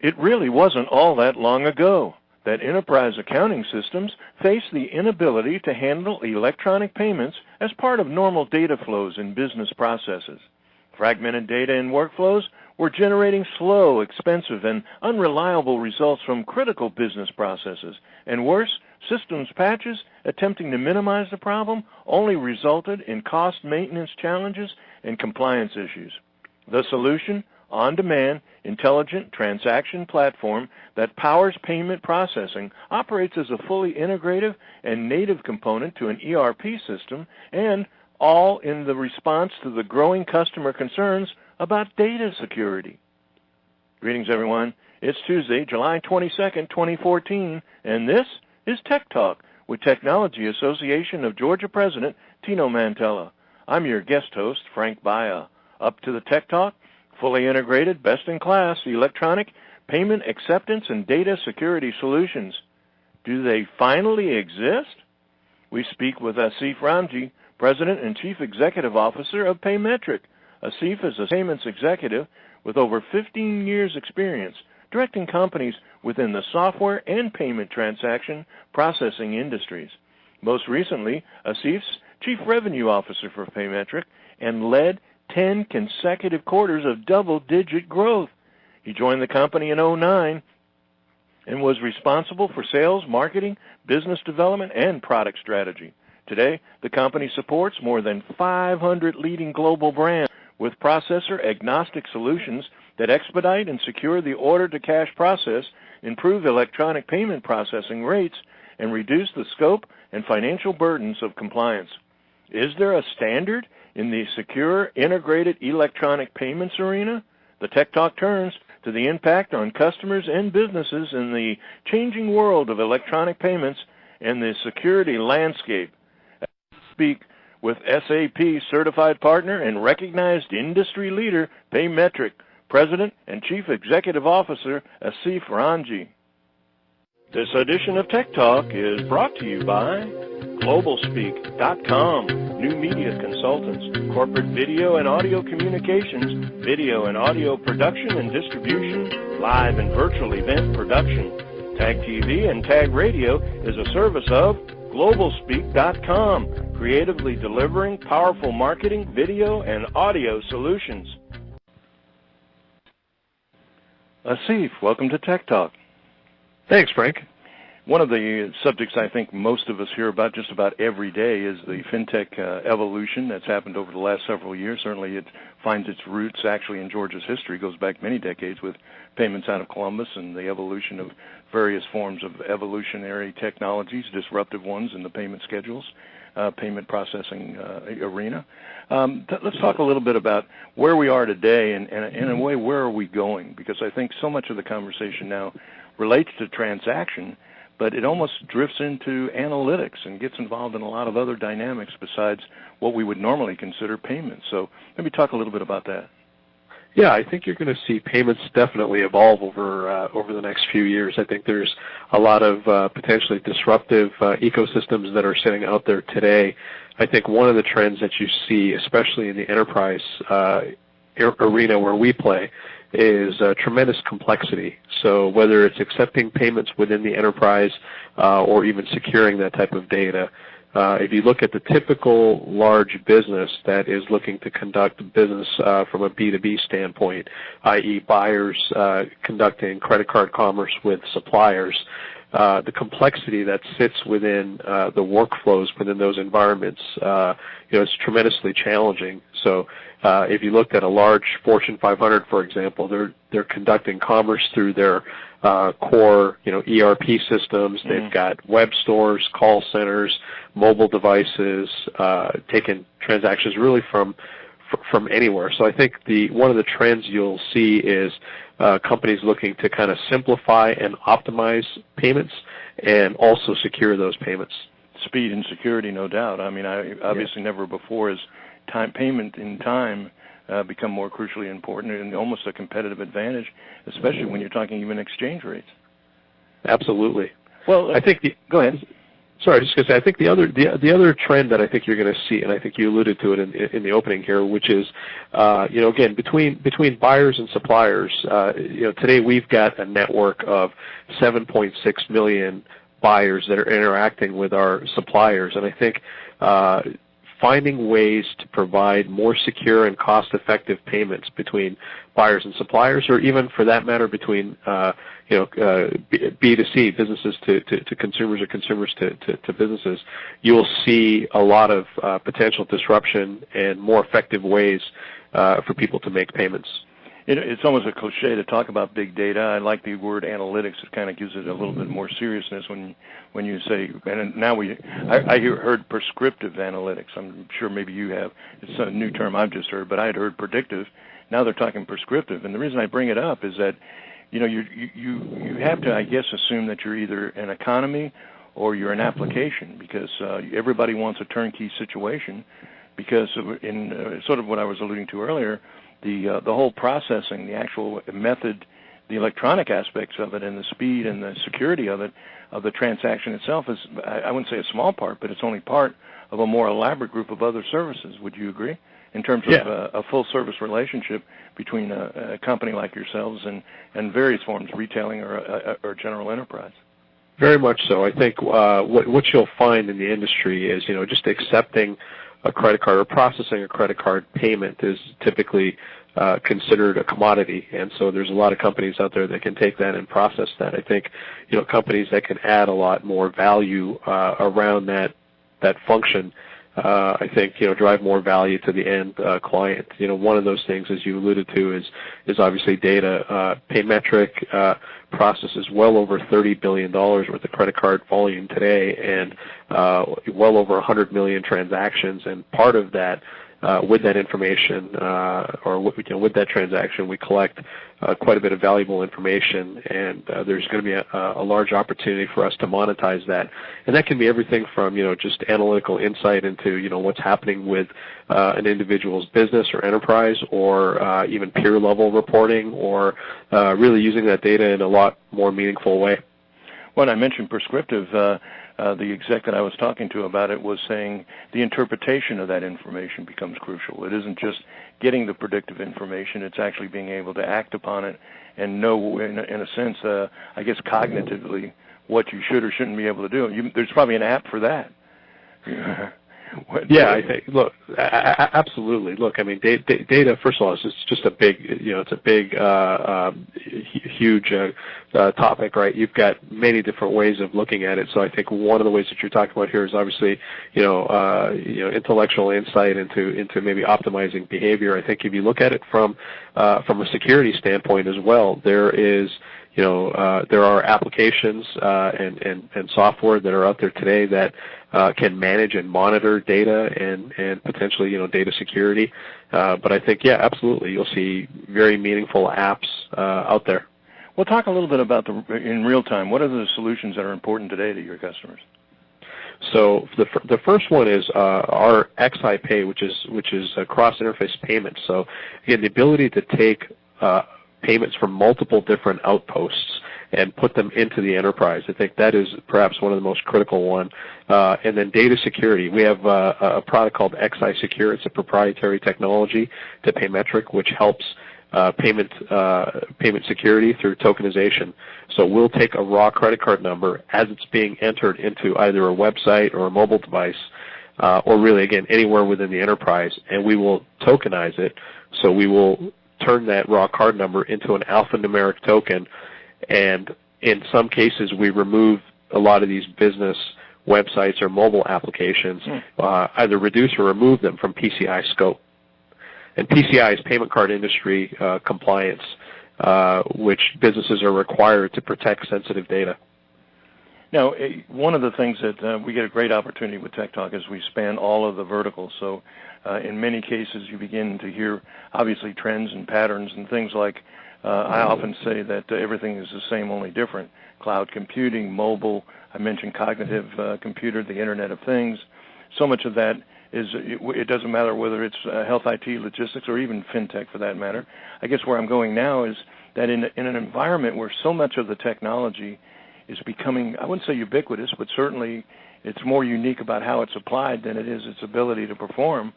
It really wasn't all that long ago that enterprise accounting systems faced the inability to handle electronic payments as part of normal data flows in business processes. Fragmented data and workflows were generating slow, expensive, and unreliable results from critical business processes, and worse, systems patches attempting to minimize the problem only resulted in cost maintenance challenges and compliance issues. The solution, on-demand, intelligent transaction platform that powers payment processing, operates as a fully integrative and native component to an ERP system, and all in the response to the growing customer concerns about data security. Greetings, everyone. It's Tuesday, July 22nd, 2014, and this is Tech Talk with Technology Association of Georgia President Tino Mantella. I'm your guest host, Frank Baia. Up to the Tech Talk, fully integrated, best-in-class electronic payment acceptance and data security solutions. Do they finally exist? We speak with Asif Ramji, President and Chief Executive Officer of Paymetric. Asif is a payments executive with over 15 years' experience directing companies within the software and payment transaction processing industries. Most recently, Asif's Chief Revenue Officer for Paymetric and led 10 consecutive quarters of double-digit growth. He joined the company in 2009 and was responsible for sales, marketing, business development, and product strategy. Today, the company supports more than 500 leading global brands with processor-agnostic solutions that expedite and secure the order-to-cash process, improve electronic payment processing rates, and reduce the scope and financial burdens of compliance. Is there a standard in the secure, integrated electronic payments arena? The Tech Talk turns to the impact on customers and businesses in the changing world of electronic payments and the security landscape. Speak with SAP certified partner and recognized industry leader, Paymetric, President and Chief Executive Officer, Asif Ramji. This edition of Tech Talk is brought to you by GlobalSpeak.com, new media consultants, corporate video and audio communications, video and audio production and distribution, live and virtual event production. Tag TV and Tag Radio is a service of GlobalSpeak.com, creatively delivering powerful marketing, video, and audio solutions. Asif, welcome to Tech Talk. Thanks, Frank. One of the subjects I think most of us hear about just about every day is the fintech evolution that's happened over the last several years. Certainly it finds its roots actually in Georgia's history, goes back many decades with payments out of Columbus and the evolution of various forms of evolutionary technologies, disruptive ones in the payment schedules, payment processing arena. Let's talk a little bit about where we are today and in a way, where are we going? Because I think so much of the conversation now relates to transaction, but it almost drifts into analytics and gets involved in a lot of other dynamics besides what we would normally consider payments. So maybe talk a little bit about that. Yeah, I think you're going to see payments definitely evolve over the next few years. I think there's a lot of potentially disruptive ecosystems that are sitting out there today. I think one of the trends that you see, especially in the enterprise arena where we play, is tremendous complexity. So whether it's accepting payments within the enterprise or even securing that type of data, if you look at the typical large business that is looking to conduct business from a B2B standpoint, i.e. buyers conducting credit card commerce with suppliers, the complexity that sits within the workflows within those environments is tremendously challenging. So if you looked at a large Fortune 500, for example, they're conducting commerce through their core ERP systems. They've got web stores, call centers, mobile devices, taking transactions really from anywhere. So I think one of the trends you'll see is companies looking to kind of simplify and optimize payments and also secure those payments. Speed and security, no doubt. I mean, obviously never before has payment in time become more crucially important and almost a competitive advantage, especially when you're talking even exchange rates. Absolutely. Well, I think go ahead. Sorry, just going to say, I think the other trend that I think you're going to see, and I think you alluded to it in the opening here, which is, again, between buyers and suppliers, today we've got a network of 7.6 million buyers that are interacting with our suppliers, and I think finding ways to provide more secure and cost-effective payments between buyers and suppliers, or even for that matter between B2C, businesses to consumers, or consumers to businesses, you will see a lot of potential disruption and more effective ways for people to make payments. It's almost a cliche to talk about big data. I like the word analytics. It kind of gives it a little bit more seriousness when you say, and now I heard prescriptive analytics. I'm sure maybe you have. It's a new term I've just heard, but I had heard predictive. Now they're talking prescriptive. And the reason I bring it up is that, you have to, I guess, assume that you're either an economy or you're an application, because everybody wants a turnkey situation, because in sort of what I was alluding to earlier, the whole processing, the actual method, the electronic aspects of it, and the speed and the security of it, of the transaction itself is, I wouldn't say a small part, but it's only part of a more elaborate group of other services. Would you agree? In terms of a full-service relationship between a company like yourselves and various forms, retailing or general enterprise. Very much so. I think what you'll find in the industry is, just accepting a credit card or processing a credit card payment is typically considered a commodity, and so there's a lot of companies out there that can take that and process that. I think, companies that can add a lot more value around that function, I think, drive more value to the end client. One of those things, as you alluded to, is obviously data. Paymetric processes well over $30 billion worth of credit card volume today, and well over 100 million transactions. And part of that, with that information, with that transaction, we collect quite a bit of valuable information, and there's going to be a large opportunity for us to monetize that. And that can be everything from, just analytical insight into, what's happening with an individual's business or enterprise, or even peer-level reporting, or really using that data in a lot more meaningful way. When I mentioned prescriptive, the exec that I was talking to about it was saying the interpretation of that information becomes crucial. It isn't just getting the predictive information, it's actually being able to act upon it and know, in a sense, I guess cognitively, what you should or shouldn't be able to do. There's probably an app for that. I think, look, absolutely. Look, I mean, data, first of all, it's just a big, it's a big, huge topic, right? You've got many different ways of looking at it. So I think one of the ways that you're talking about here is obviously, intellectual insight into maybe optimizing behavior. I think if you look at it from a security standpoint as well, there are applications and software that are out there today that can manage and monitor data and potentially, data security. But I think, absolutely, you'll see very meaningful apps out there. Well, talk a little bit about in real time. What are the solutions that are important today to your customers? So the first one is our XI Pay, which is cross-interface payments. So again, the ability to take payments from multiple different outposts and put them into the enterprise. I think that is perhaps one of the most critical one. And then data security. We have a product called XI Secure. It's a proprietary technology to Paymetric, which helps payment security through tokenization. So we'll take a raw credit card number as it's being entered into either a website or a mobile device, or really, again, anywhere within the enterprise, and we will tokenize it. So we will turn that raw card number into an alphanumeric token, and in some cases we remove a lot of these business websites or mobile applications, either reduce or remove them from PCI scope. And PCI is payment card industry compliance, which businesses are required to protect sensitive data. Now, one of the things that we get a great opportunity with Tech Talk is we span all of the verticals. So in many cases you begin to hear, obviously, trends and patterns and things like, I often say that everything is the same, only different. Cloud computing, mobile, I mentioned cognitive computer, the Internet of Things. So much of that is, it doesn't matter whether it's health IT, logistics, or even fintech for that matter. I guess where I'm going now is that in an environment where so much of the technology is becoming, I wouldn't say ubiquitous, but certainly it's more unique about how it's applied than it is its ability to perform.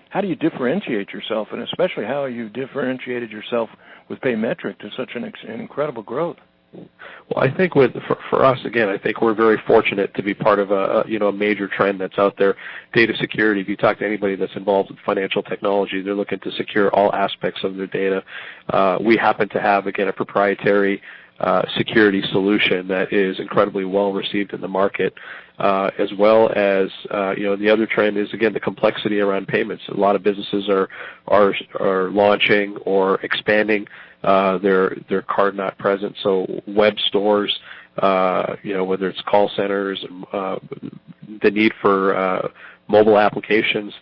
How do you differentiate yourself, and especially how you differentiated yourself with Paymetric to such an incredible growth? Well, I think for us, again, I think we're very fortunate to be part of a major trend that's out there. Data security. If you talk to anybody that's involved in financial technology, they're looking to secure all aspects of their data. We happen to have, again, a proprietary security solution that is incredibly well received in the market, as well as the other trend is, again, the complexity around payments. A lot of businesses are launching or expanding their card not present, so web stores, whether it's call centers, the need for mobile applications.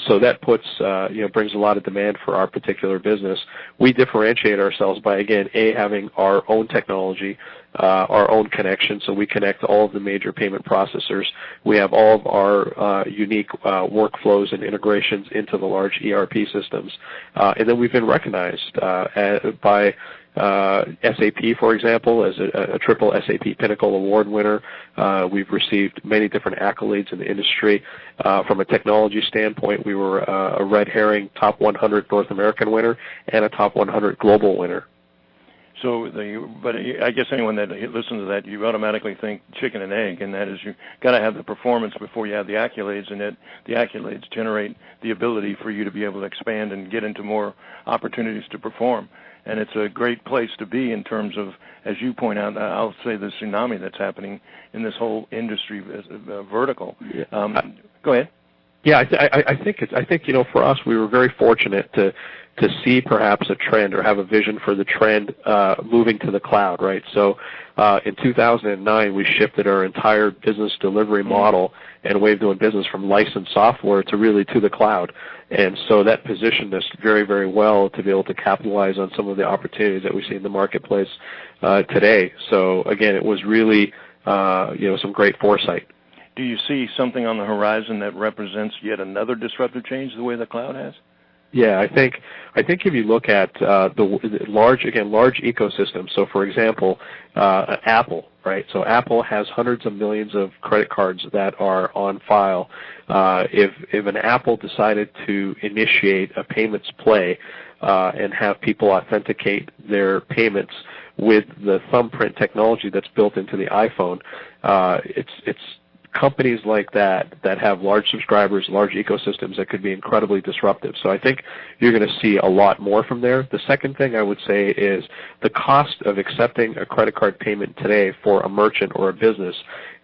So that brings a lot of demand for our particular business. We differentiate ourselves by, again, having our own technology, our own connection, so we connect all of the major payment processors. We have all of our unique workflows and integrations into the large ERP systems. And then we've been recognized by SAP, for example, as a triple SAP Pinnacle Award winner. We've received many different accolades in the industry. From a technology standpoint, we were a Red Herring Top 100 North American winner and a Top 100 Global winner. So, but I guess anyone that listens to that, you automatically think chicken and egg, and that is you got to have the performance before you have the accolades, and that the accolades generate the ability for you to be able to expand and get into more opportunities to perform. And it's a great place to be in terms of, as you point out, I'll say the tsunami that's happening in this whole industry vertical. Yeah. Go ahead. Yeah, I think for us, we were very fortunate to see perhaps a trend or have a vision for the trend moving to the cloud, right? So in 2009, we shifted our entire business delivery model and way of doing business from licensed software to really to the cloud. And so that positioned us very, very well to be able to capitalize on some of the opportunities that we see in the marketplace today. So again, it was really some great foresight. Do you see something on the horizon that represents yet another disruptive change the way the cloud has? Yeah, I think if you look at the large ecosystems. So, for example, Apple, right? So Apple has hundreds of millions of credit cards that are on file. If an Apple decided to initiate a payments play and have people authenticate their payments with the thumbprint technology that's built into the iPhone, it's companies like that have large subscribers, large ecosystems that could be incredibly disruptive. So I think you're going to see a lot more from there. The second thing I would say is the cost of accepting a credit card payment today for a merchant or a business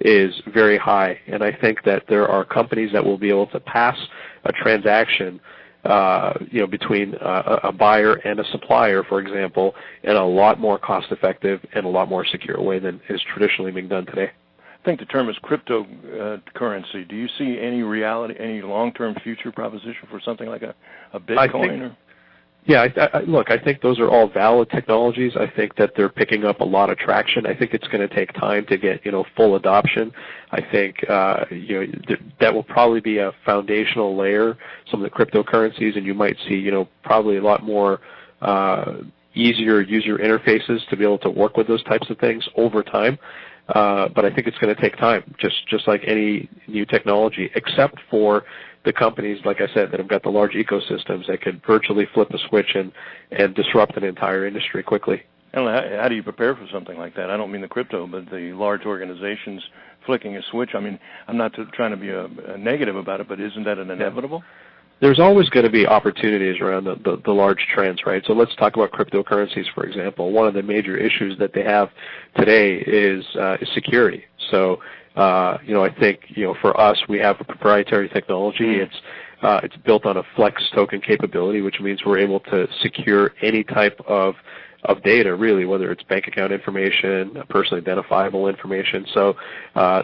is very high. And I think that there are companies that will be able to pass a transaction between a buyer and a supplier, for example, in a lot more cost-effective and a lot more secure way than is traditionally being done today. I think the term is cryptocurrency. Do you see any any long-term future proposition for something like a Bitcoin? I think those are all valid technologies. I think that they're picking up a lot of traction. I think it's going to take time to get full adoption. I think that will probably be a foundational layer, some of the cryptocurrencies, and you might see probably a lot more easier user interfaces to be able to work with those types of things over time. But I think it's going to take time, just like any new technology, except for the companies, like I said, that have got the large ecosystems that could virtually flip a switch and disrupt an entire industry quickly. And how do you prepare for something like that? I don't mean the crypto, but the large organizations flicking a switch. I mean, I'm not trying to be a negative about it, but isn't that an inevitable? There's always going to be opportunities around the large trends, right? So let's talk about cryptocurrencies, for example. One of the major issues that they have today is security. So, I think, for us, we have a proprietary technology. It's built on a flex token capability, which means we're able to secure any type of data, really, whether it's bank account information, personally identifiable information. So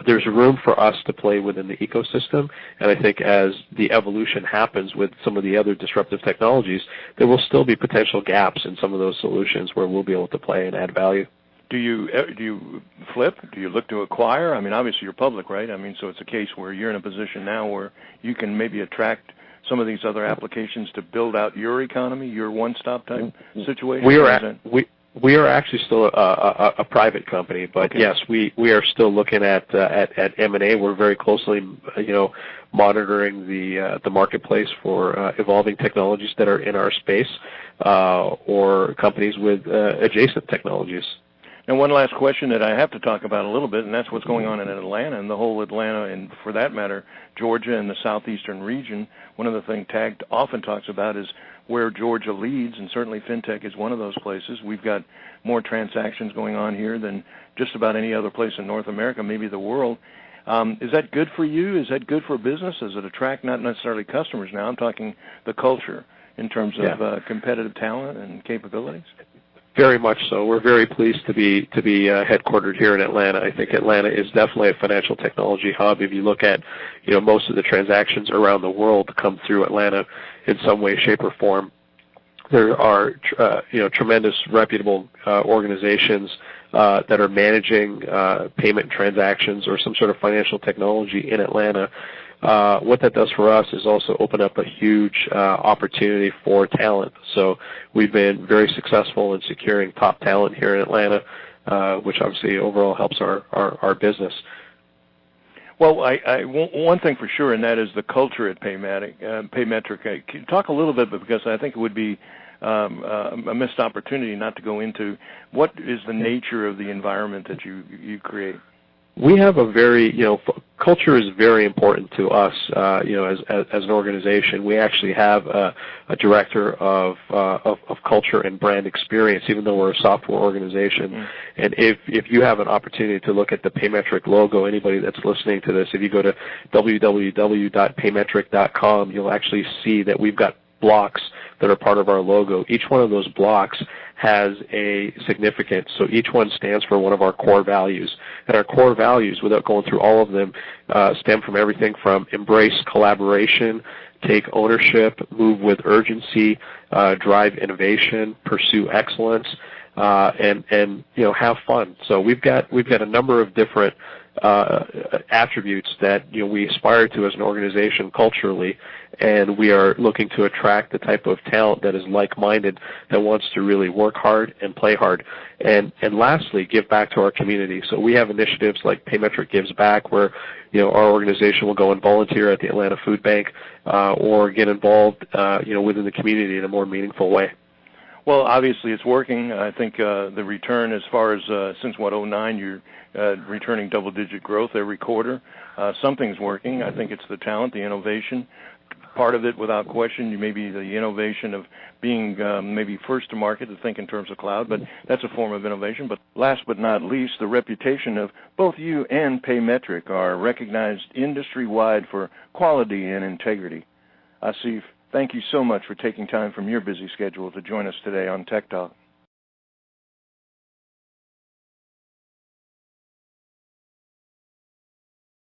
there's room for us to play within the ecosystem, and I think as the evolution happens with some of the other disruptive technologies, there will still be potential gaps in some of those solutions where we'll be able to play and add value. Do you flip? Do you look to acquire? I mean, obviously you're public, right? I mean, so it's a case where you're in a position now where you can maybe attract some of these other applications to build out your economy, your one-stop type situation? We are actually still a private company, but okay. yes, we are still looking at M&A. We're very closely, monitoring the marketplace for evolving technologies that are in our space, or companies with adjacent technologies. And one last question that I have to talk about a little bit, and that's what's going on in Atlanta and the whole Atlanta, and for that matter, Georgia and the southeastern region. One of the things TAG often talks about is where Georgia leads, and certainly fintech is one of those places. We've got more transactions going on here than just about any other place in North America, maybe the world. Is that good for you? Is that good for business? Does it attract not necessarily customers now? I'm talking the culture in terms of competitive talent and capabilities. Very much so. We're very pleased to be headquartered here in Atlanta. I think Atlanta is definitely a financial technology hub. If you look at, most of the transactions around the world come through Atlanta in some way, shape, or form. There are, tremendous reputable organizations that are managing payment transactions or some sort of financial technology in Atlanta. What that does for us is also open up a huge opportunity for talent. So we've been very successful in securing top talent here in Atlanta, which obviously overall helps our business. Well, one thing for sure, and that is the culture at Paymetric. Can you talk a little bit, because I think it would be a missed opportunity not to go into what is the nature of the environment that you create? We have a very, culture is very important to us, as an organization. We actually have a director of culture and brand experience, even though we're a software organization. Mm-hmm. And if you have an opportunity to look at the Paymetric logo, anybody that's listening to this, if you go to www.paymetric.com, you'll actually see that we've got blocks that are part of our logo. Each one of those blocks has a significance. So each one stands for one of our core values. And our core values, without going through all of them, stem from everything from embrace collaboration, take ownership, move with urgency, drive innovation, pursue excellence, and have fun. So we've got a number of different attributes that we aspire to as an organization culturally, and we are looking to attract the type of talent that is like-minded, that wants to really work hard and play hard, and lastly, give back to our community. So we have initiatives like Paymetric Gives Back, where our organization will go and volunteer at the Atlanta Food Bank, or get involved within the community in a more meaningful way. Well, obviously it's working. I think the return, as far as since 2009, you're returning double-digit growth every quarter. Something's working. I think it's the talent, the innovation. Part of it, without question, maybe the innovation of being maybe first to market to think in terms of cloud, but that's a form of innovation. But last but not least, the reputation of both you and Paymetric are recognized industry-wide for quality and integrity. Asif, thank you so much for taking time from your busy schedule to join us today on Tech Talk.